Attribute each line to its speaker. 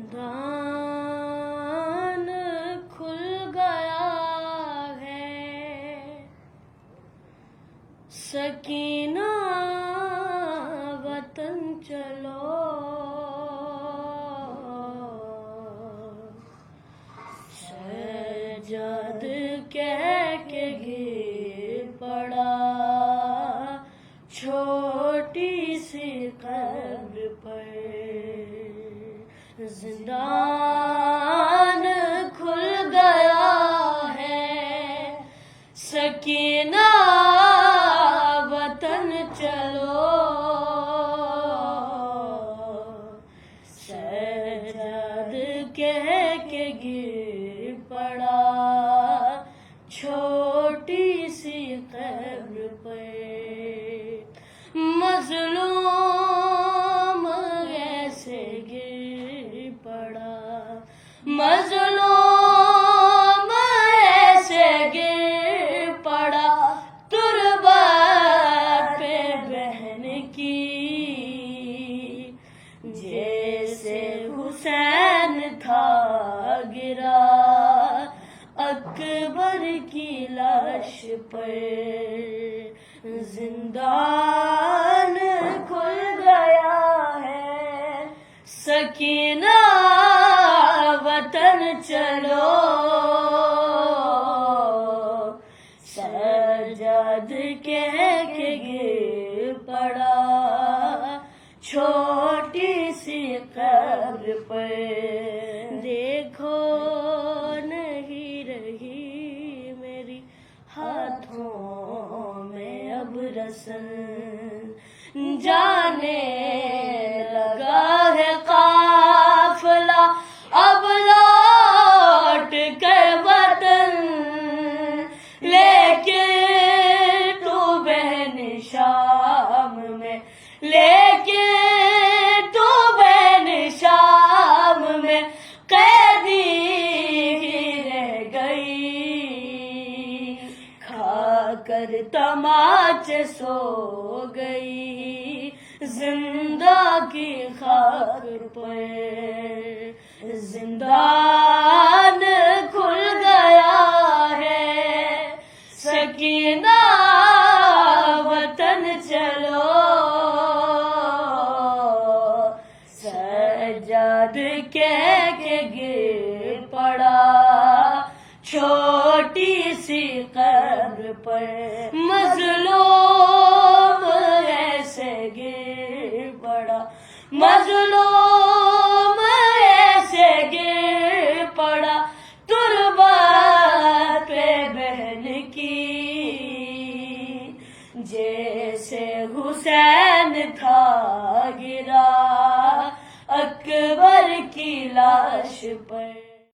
Speaker 1: زندان کھل گیا ہے، سکینہ وطن چلو، سجاد کہہ کے گر پڑا چھوٹی سی قبر پر، زندان کھل گیا ہے، سکینہ وطن چلو، سجاد کہہ کے گر پڑا چھوٹی سی قبر پر، مظلوم ایسے گر پڑا، مظلوم ایسے گر پڑا، تربت پہ بہن کی، جیسے حسین تھا گرا اکبر کی لاش پر، زندان کھل گیا ہے، سکینہ وطن چلو، سجاد کہہ کے گر پڑا چھوٹی سی قبر پر، دیکھو نہیں رہی میری ہاتھوں میں اب رسن، جانے لگا ہے قافلہ اب لوٹ کر وطن، لیکن تو بہن شام میں، لیکن تو بہن شام میں قیدی ہی رہ گئی، کھا کر تماچے سو گئی زندہ کی خاک پر، زندان کھل گیا ہے، سکینہ وطن چلو، سجاد کہہ کے گر پڑا چھوٹی سی قبر پر، مظلوم ایسے گر پڑا، مظلوم ایسے گر پڑا، تربت پہ بہن کی، جیسے حسین تھا گرا اکبر کی لاش پر۔